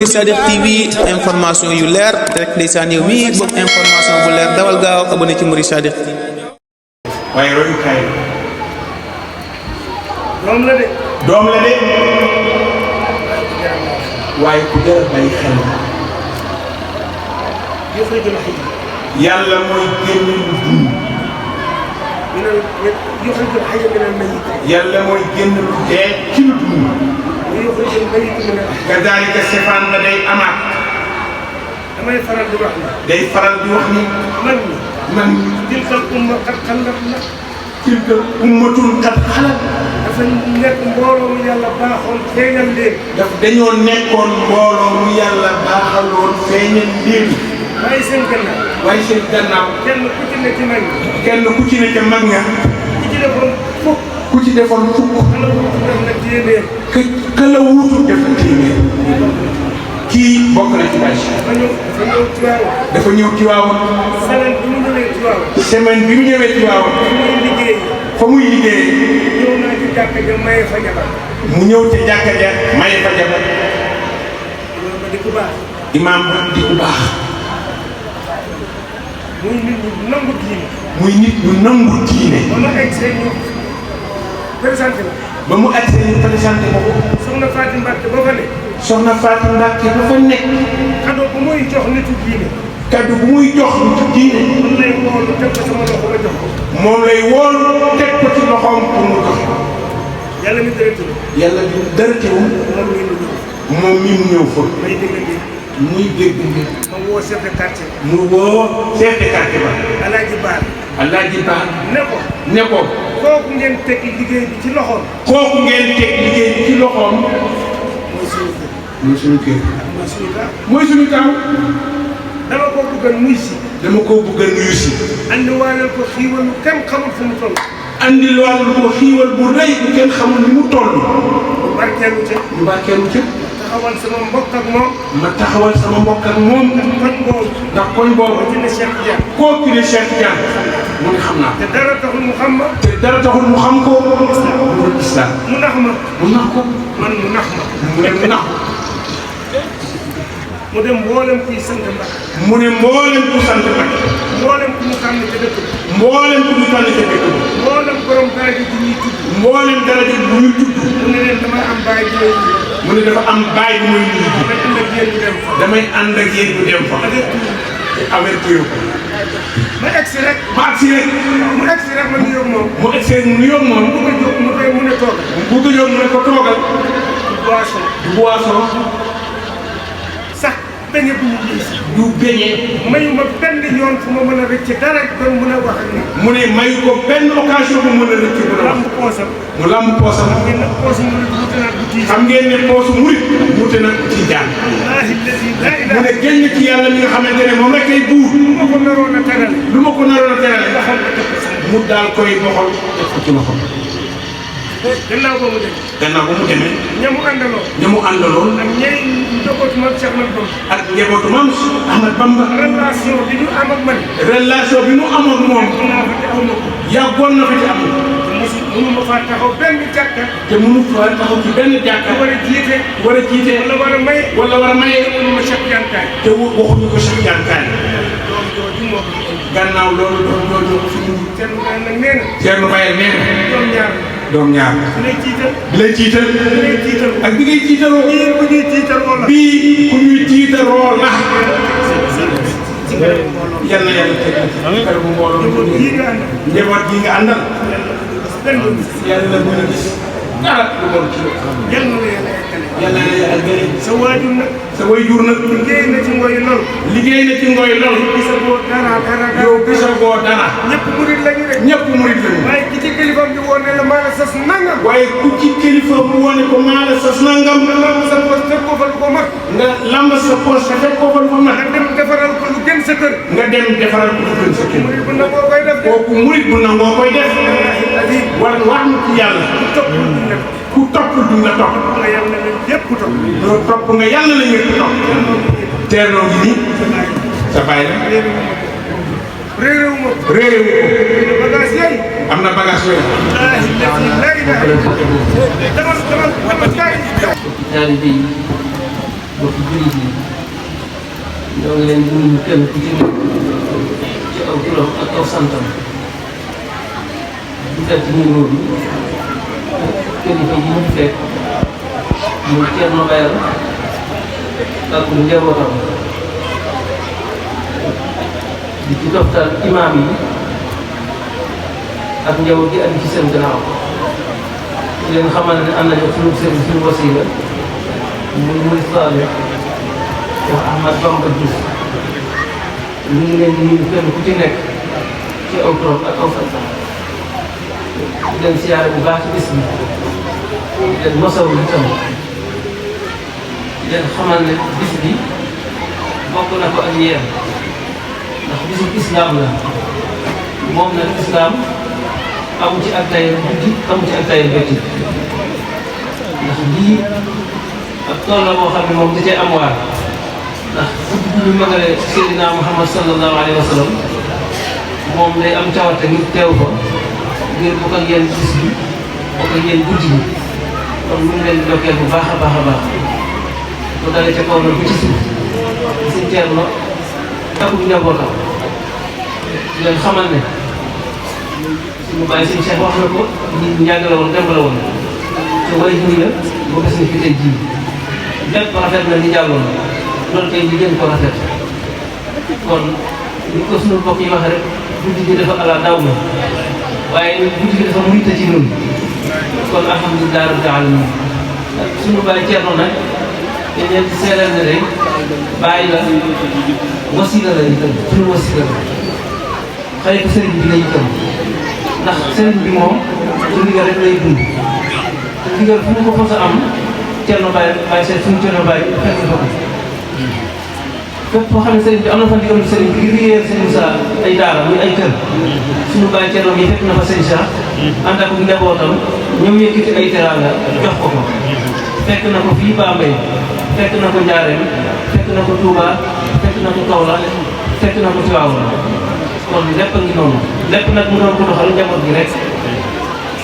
Sadikh TV information yu leer rek ndeysaan yow mi bëgg information bu leer dawal gaaw abonné ci Mouride Sadikh TV. waaye royukaay doom la de waaye ku jar a bàyyi xel yàlla mooy génn lu dund yàlla mooy génn lu dee ci lu dund kadaalika sefaan ba day amaat damay faral di wax ni day faral di wax ni man tilkal umma qad xalat na tilka ummatun qad xalat dafa nekk mbooloo mu yàlla baaxoon feeñal leen dañoo nekkoon mbooloo mu yàlla baaxaloon feeñal leen waaye seen gannaaw kenn ku ci ne ci mag ñi ku ci ne ca mag nga ku ci defoon fukk xala wuutu def na téeméer ka la wuutu def na téeméer kii bokk na ci bâche dafa ñëw Tiwaawan semaine bi mu ñëwee Tiwaawan fa muy liggéey ñëw naa ci jàkka ja maye fa jabar mu ñëw ca jàkka ja maye fa jabar di ku baax imaam di ku baax muy nit ñu nangu diine muy nit ñu nangu diine ba ma egg see ñu présenté la ba mu agsee ñu présenté ko soxna Fatou Mbacke ba fa ne soxna Fatou Mbacke ba fa nekk cadeau bu muy jox nitu diine kaddu bu muy jox nitu diine moom lay woolu teg ko sama loxo ma jox ko moom lay woolu teg ko ci loxoom pour mu jox yàlla mi dërëtu yàlla bi dara teewul moom mi mu ñëw fa may dégg muy dégg nga ma woo chef de quartier mu woo chef de quartier ba Alaaji Baar Alaaji Ba ne ko kooku ngeen teg liggéey bi ci loxoom mooy suñu kër mooy suñu taw dama ko bëgg a nuyu si andi waaleel ko xiiwalu kenn xamul fu mu toll andi loolu ko xiiwal bu rëy bu kenn xamul ni mu toll bu barkeelu ca ñu barkeelu ca taxawal sama mbokk ak moom ma taxawal sama mbokk ak moom koñ boobu ndax koñ boobu ci ne Cheikh Diagne kooku ne Cheikh Diagne mu ne xam naa te dara taxul mu xam ma te dara taxul mu xam ko mu dul islam mu nax ma mu nax ko man mu nax ma mu ne mu nax mu dem mboolem kuy sant Mbacke mu ne mboolem ku sant Mbacke mboolem ku mu tànn ca dëkk bi mboolem ku ñu tànn ca dëkk bi mboolem borom daraja ji ñuy tudd mboolem daraja bu ñu tudd mu ne leen damay am bàyyi ji mu ne dafa am bàyyi bu muy nuyu damay ànd ak yéen ñu dem fa damay ànd ak yéen ñu dem fa avertir ko ma egsi rek ma agsi rek mu egsi rek ma nuyoog moom mu egsi rek mu nuyoog moom mu ko jóg mu koy mu ne toog bu ko jóg mu ne ko toogal boisson du boisson sax beñe bu ñu gis du beñe mayu ma benn yoon fu ma mën a rëcc dara ba mën a wax ak ni mu ne mayu ko benn occasion bu mën a rëcc bu lamb poosam mu lamb poosam ngeen nag poosu mu ne wute naa bu tiis xam ngeen ne poosu murit wute nag ci jaan wallaahi lazi laa mu ilaaha ne génn ci yàlla mi nga xamante ne moom rek ay buur lu ma ko naroon a tegal lu ma ko naroon a terale loxoom ko teg ko sama mu daal koy boxal def ko ci loxoom gannaaw ba mu dem gannaaw ba mu demee ñamu àndaloo ña mu àndaloon ak ñay njabootu man Cheikh Ahmad Bamba ak njabootu maam Ahmad Bamba relation bi ñu am ak man relation bi mu amoon moom naa fa te aw ma ko yàggoon na fi ci am mosu mënu ma faa taxaw benn jàkka te mënu fa taxaw ci benn jàkka war a jiite war a jiite wala war a maye wala war a maye mënu ma Cheikh Diankaay te waxuñu ko Cheikh Diankaay doom jooju moo ko indi gannaaw loolu doom jooju ko fi indi Thierno Baye nag nee na Thierno Baye nee na doom ñaar doom ñaar ku lay jiital bi lay jiital ku lay jiital ak bi ngay jiitaloo bii ku ñuy jiital wala bii ku ñuy jiitaloo la ci ngërëm mbooloo yal na yàlla teg ci kër bu mbooloo njaboot yii nga ànd njaboot gi nga àndal benn lu gis yàlla bu ñu gis dara lu bon ci yal na la yàlla ekkale yàlla na yàlla gën sa waajur nag sa way jur nag liggéey na ci ngoy lool liggéey na ci ngoy lool gisa boo dara yow gisagoo dara ñëpp murit lañu rek ñëpp murit lañu waaye ki ci kilifaam bi woon ne la maa la sas nangam waaye ku ci kilifa bu wane ko maa la sas nangam nga lamb sa poos fekk ko fa lu ko mag nga lamb sa poos te fekk ko fa lu fa mag nga dem defaral ko lu gën sa kër nga dem defaral ko lu gën sa kër murit bu nangoo koy def de kooku murit bu nangoo koy def war wax na ci yàlla topp lu nekk ku topp duñ la topp nga yàlla na leen lépp topp loolu topp nga yàlla la ñëpp topp teernoo gi nii sa bàyyi la réeréwu ma réeréwu ko bagage yooyu am na bagage yooyu wallaahi laa ilaaha illa demal kaay taalibe yi bokki jullit yi ñoo ngi leen di nuyu kenn ku ci nekk ci aw turam ak aw santam di fekk nuyoo bi kilifa yi ñu fekk muy Thierno Bayal ak njabootam di ci toftal imaam yi ak njaboot gi andi ci seen gannaaw di leen xamal ne am nañu suñu sëriñ suñu wasiila muy Saalih wax Ahmad Bamba Diouf ñu ngi leen di nuyu kenn ku ci nekk ci aw turam ak aw santam di leen siyaare bu baax ci bis bi di leen mosawu itam di leen xamal ne bis bi bokk na ko ak yéen ndax bisu islam la moom nag islam amu ci ak tayal guddi amu ci ak tayal bëccëg ndax lii ak tool la boo xam ne moom da cee am waar ndax guddi bi ñu magale Seydina Muhammad sallallahu alayhi wa sallam moom day am cawarte ngir teew ko ngir bokk ak yéen bis bi bokk ak yéen guddi bi kon ñu ngi leen di dokkeel bu baax a baax a baax bu dalee ca kaw na bu ci suuf suñ Thierno takku njabootam di leen xamal ne suñu bàyyi suñu Cheikh wax na ko nit njàng la woon demb la woon te way jur la ba gis ni fi tey jii lépp rafet na ni jàlloon loolu tey li gën ko rafet kon ni ko suñu mbokk yi waxee rek guddi gi dafa ala daw na waaye guddi gi dafa muyta ci ñun kon alhamdulilah rabbil alamin suñu bàyyi Thierno nag dañ leen di seeral ne rek bàyyi la wasila la itam suñu wasila la xëy sëriñ bi la itam ndax sëriñ bi moom ci ndigal rek lay dund te ndigal fu mu ko mos a am Thierno Baye seet suñu Thierno Baye fekk fa ko fépp foo xam ne sëriñ bi am na fa ndigal sëriñ bi ngir liggéeyal sëriñ Moussa ay daara muy ay kër suñu Baye Thierno bi fekk na fa sëriñ Cheikh ànd ak njabootam ñëw yëkkati ay teraanga jox ko ko fekk na ko fii Bambey fekk na ko Njaareem fekk na ko Touba fekk na ko Kaolack fekk na ko Tivaouane kon lépp a ngi noonu lépp nag mu doon ko doxal njaboot gi rek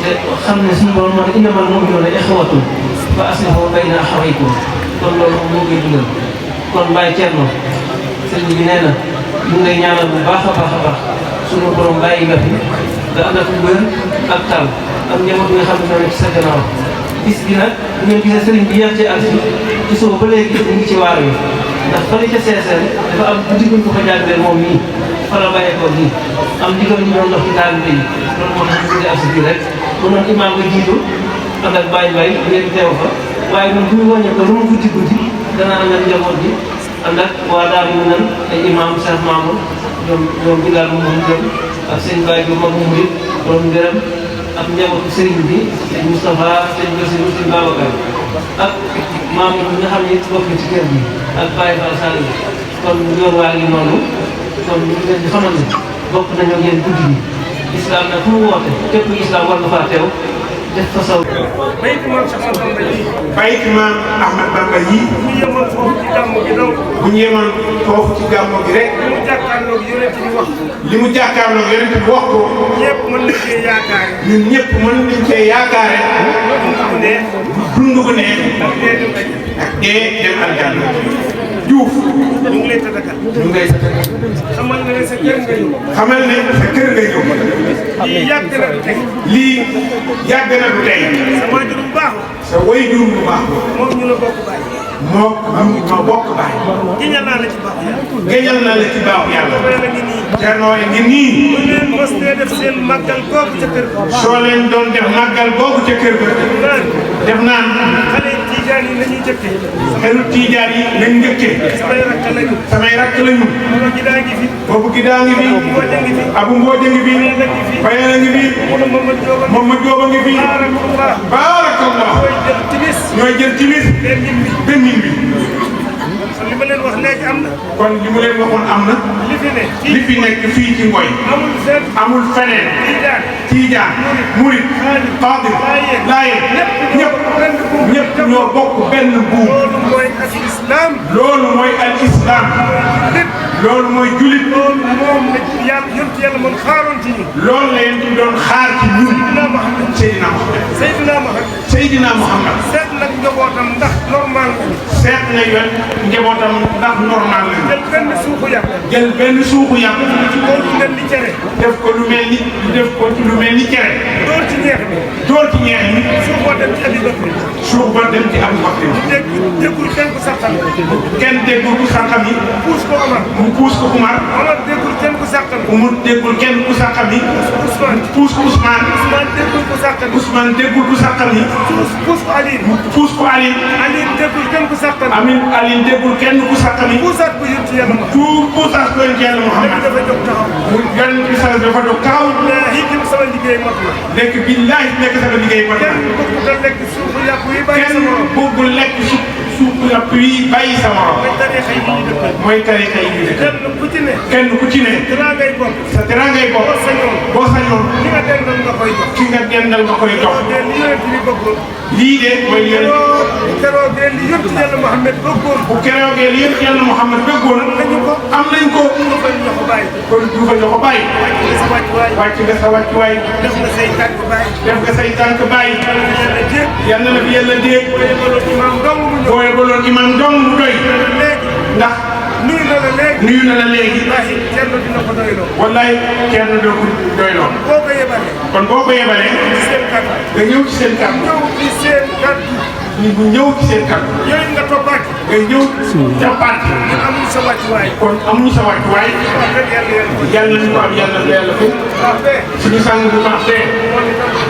te xam ne suñu borom moo ne innamal mu'minuuna ixwatun fa aslihu bayna axawaykum kon loolu moo koy dundal kon Baye Thierno sëñ bi nee na ñu ngi lay ñaanal bu baax a baax a baax suñu borom bàyyi nga fi nga ànd ak wér ak tal ak njaboot bi nga xam ne ñoo nekk ci sa gannaaw bis bi nag bu ngeen gisee sëriñ bi yéex ci àll ci suba ba léegi ñu ngi ci waar wi ndax fële ca seeseen dafa am guddi buñ ko fa jàngalee moom nii fa la bàyyeekoo nii am ndigal ñu doon dox ci taalibe yi loolu moo tax ñu ngi ak si biir rek mu noon imaam nga jiitu ànd ak Baye Mbaye ngeen teew fa waaye ñun bu ñu wàññee ko lu mu guddi guddi dana ànd ak njaboot gi ànd ak waa daal ñu nan ay imaam Cheikh Mamour ñoom bi daal moom jëm ak seen Baye bi mag mu it borom ngërëm ak njabootu sëriñ bi sëñ Moustapha sëñ Bassirou sëñ Babacar ak maam yi nga xam ne bokk ci kër gi ak Baye Fall Sall bi kon yoon waa ngi noonu kon ñu leen di xamal ne bokk nañoo ak yéen guddi gi islam nag fu mu woote képp islam war nga faa teew def fa saw. bayit maam Cheikh Ahmad Bamba yi. bayit maam Ahmad Bamba yi. bu ñu yemoon foofu ci gàmmu gi donc. bu ñu yemoon foofu ci gàmmu gi rek. li mu jàkkaarloog yonent bi wax. li mu jàkkaarloog yonent bi wax ko. ñëpp mën nañ cee yaakaare. ñun ñëpp mën nañ cee yaakaare. dund bu neex. dund bu neex. ak dee dem rek. ak dee dem aljanna. Diouf. ñu ngi lay tatagal. ñu ngi lay tatagal. xamal ne sa kër nga ñëw. xamal ne sa kër nga ñëw. lii yàgg na du tey. lii yàgg na du tey. sa waajur bu baax la. sa waajur bu baax la. moom ñu la bokk bàyyi. moo ñoo bokk baay. giñal naa la ci baaxu yàlla. géejal naa la ci baaxu yàlla. loolu la ngi nii. Thierno ngi nii. bu leen mos nee def seen màggal googu ca kër ga. soo leen doon def màggal googu ca kër ga. naan def naan. xale tiijaan yi la ñuy jëkkee. xelu tiijaan yi lañ njëkkee. samay rakk lañu. samay rakk lañu. boobu gi daa ngi fi. boobu gi daa ngi fi. Mbodja ngi fi. Abu Mbodja ngi fi. Bayana ngi fi. Mamadou Diop ngi fi. baarakallah. baarakallah. mooy jël timis. ñooy jël timis. benn nit bi. benn nit bi. li ma leen wax léegi am na. kon li mu leen waxoon am na. li fi ne. li fi nekk fii ci Ngoy. amul fenn. amul feneen. Tiijaan. Murit. Xaadir. Laayeen. ñëpp ñoo bokk benn buum. loolu mooy al islam. loolu mooy al islam. loolu mooy julit. loolu moom la yàlla moom xaaroon ci ñun. loolu la yéen di doon xaar ci ñun. Seydina Muhammad. Seydina Muhammad. seet nag njabootam ndax normal la. seet na yoon njabootam ndax normal la. jël benn suuxu yàpp. jël benn suuxu yàpp. ko lu mel ni cere. def ko lu mel ni def ko lu mel ni cere. door ci ñeex mi. door ci ñeex mi. suuf boo dem ci Abi Bakri. suuf ba dem ci Abu Bakri. déggul kenn ku sàqam. kenn déggul ku sàqam yi. puus ko Omar. mu puus ko Umar. Omar déggul kenn ku sàqam. Umar déggul kenn ku sàqam yi. Ousmane. puus ko Ousmane. Ousmane déggul ku sàqam. Ousmane déggul ku sàqam yi. puus ko Aliou. mu puus ko Ali. Aliou déggul kenn ku sàqam. Ali déggul kenn ku sàqam yi. puusaat ko yëngu ci yàlla ma. puusaat ko yëngu yàlla Muhammad. dafa jóg taxaw. mu yan bi sax dafa jóg taxaw. wallaahi lim sama liggéey mot la. nekk billaahi nekk sama liggéey mot la. kenn bëgg nga lekk suufu yàpp yi bàyyi sa morom. kenn bëggul lekk suufu yàpp yi bàyyi sa morom. mooy tariixa yi ñuy dëkkal. mooy tariixa yi ñuy dëkkal. kenn ku ci ne. kenn ku ci ne. dinaa ngay bokk. sa dara ngay bokk. boo sañoon. ki nga dendal nga koy jox. ki nga dendal nga koy jox. te li yonent bi bëggoon. lii de mooy li keroog de li yonent yàlla Muhammad bëggoon. bu keroogee li yonent yàlla Muhammad bëggoon. am nañ ko. duufal ñoo ko bàyyi. kon duufal ñoo ko bàyyi. wàcc nga sa wàccuwaay. wàcc nga sa wàccuwaay. def nga say tànk bàyyi. def nga say tànk bàyyi. yàlla jéeg. yal na la fi yàlla déeg. boo yebaloon imaam dong mu ñëw. boo yebaloon imaam dong mu doy. léegi. ndax nuyu na la léegi. nuyu na la léegi. wallaahi kenn dina ko doyloo. wallaay kenn doo ko doyloo. boo ko yebalee. kon boo ko yebalee. ci seen kàddu. nga ñëw ci seen kàddu. ñëw ci seen kàddu. ñu ñëw ci seen kàddu. yooyu nga toppaat. ngay ñëw jàppaat. ñun amuñu sa wàccuwaay. kon amuñu sa wàccuwaay. wax dëgg yàlla nañu ko am yàlla na yàlla fay. waaw bee. suñu sang bu baax bee.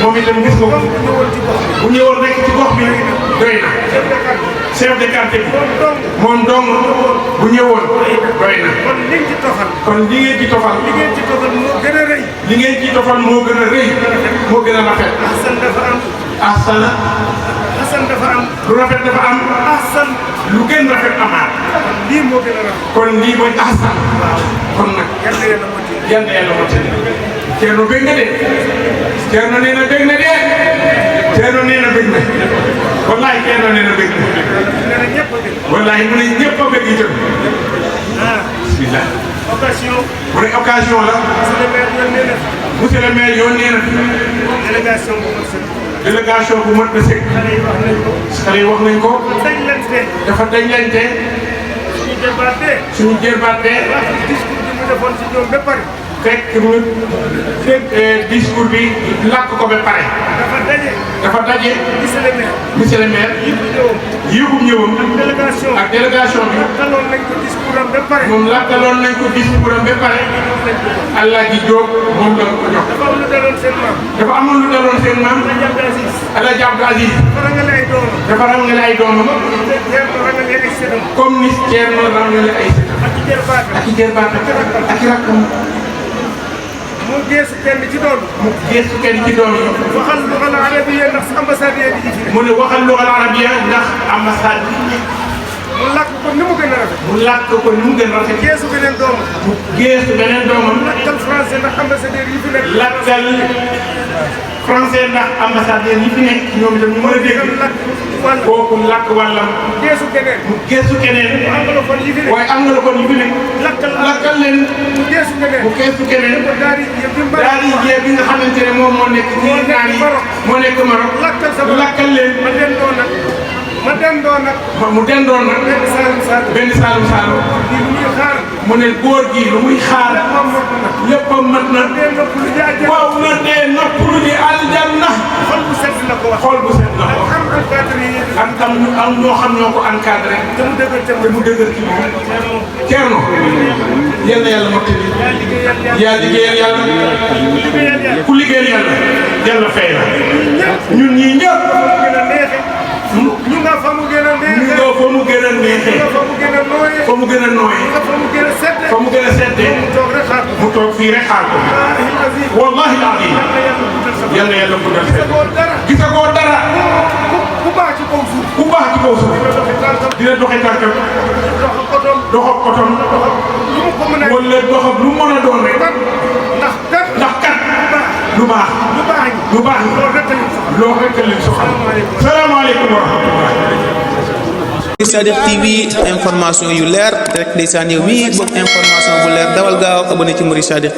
moom itam gis nga ko. ñëwoon ci gox bi. bu ñëwoon rek ci gox bi doy na. chef de quartier bi. moom dong bu ñëwoon doy na. kon li ngeen ci tofal. kon li ngeen ci tofal. li ngeen ci tofal moo gën a rëy. li ngeen ci tofal moo gën a rëy. moo gën a rafet. Ahsan dafa am. ahsana. Ahsan dafa am. lu rafet dafa am. Ahsan. lu gën rafet amaat. lii moo gën a rafet. kon lii mooy ahsan. kon nag. yàlla yàlla moo ci. yàlla yàlla moo ci. Ceerno bëgg na de. Ceerno nee na bëgg na de. Ceerno nee na bëgg na. wallaahi Ceerno nee na bëgg na. nee na ñëpp a bëgg. wallaahi mu ne ñëpp a bëgg itam. bismillah. occasion. mu ne occasion la. monsieur le maire yoon nee na. monsieur le maire yoon nee na. délégation bu mat sëkk. délégation bu mat na sëkk. xale yi wax nañ ko. xale yi wax nañ ko. dañ leen tee. dafa dañ leen tee. suñu débat bee. suñu jërbaat bee. wax discours bi mu defoon ci ñoom ba pare. fekk mu discours bi làkk ko ba pare. dafa daje. dafa daje. monsieur le maire. monsieur le maire. yëgum ñëwam. délégation. ak délégation bi. lakkaloon nañ ko discours am ba pare. moom lakkaloon nañ ko discours am ba pare. allah ji jóg moom la ko jox. dafa am lu daloon seen maam. dafa amoon lu daloon seen maam. Alaaji Abdou Aziz. Alaaji Abdou Aziz. dafa rangale ay doomam. dafa rangale ay doomam. Ceerno rangale ay sëtam. comme ni Ceerno rangale ay sëtam. ak i jarbaatam. ak i jarbaatam ak i rakkam. mu geesu kenn ci doom. mu geesu kenn ci doom yi. waxal lugal arabiya ndax ambassade yi ci mu ne waxal lugal arabiya ndax ambassade bi. mu làkk ko ni mu gën a rafet. mu làkk ko ni mu gën a rafet. geesu beneen doomam. mu geesu beneen doomam. lakkal français ndax ambassadeur yi fi nekk. lakkal français ndax ambassadeur yi fi nekk ñoom itam ñu mën a dégg. kooku làkk wàllam. geesu keneen. mu geesu keneen. anglophone yi fi nekk. waaye anglophone yi fi nekk. lakkal leen. mu geesu keneen. mu geesu keneen. daari jee bi nga xamante ne moom moo nekk ci naan yi moo nekk Maroc. lakkal leen. ma dendoo nag. ma dendoo nag. mu dendoon nag. benn saalum. benn saalum saalum. lii lu muy xaar. mu ne góor gi lu muy xaar. léppam mat na. dee nopp lu jaajëf. waaw na dee nopp lu ji aljanna. xol bu set la ko wax. xol bu set la ko wax. am encadré yi. ak am ñoo xam ñoo ko encadré. te mu dëgër te mu dëgër ci moom. Ceerno. yal na yàlla mottali. yaa liggéeyal yàlla. ku liggéeyal yàlla. yàlla fay la. ñun ñii ñëpp. ñu nga fa mu gën a neexee. ñu nga fa mu gën a neexee. fa mu gën a nooyee. fa mu gën a nooyee. fa mu gën a seddee. fa mu gën a seddee. mu toog rek xaar ko. mu toog fii rek xaar ko. wallahi alazim. yal na yàlla guddal seen. gisagoo dara. ku baax ci kaw suuf. ku baax ci kaw suuf. dina doxe tànkam. dox ak lu baax loo rek leen soxal salaamaaleykum wa rahmatullah. Sadikh TV information yu leer rek ndeysaan yow mii bëgg information bu leer dawal gaaw abonné ci Mouride Sadikh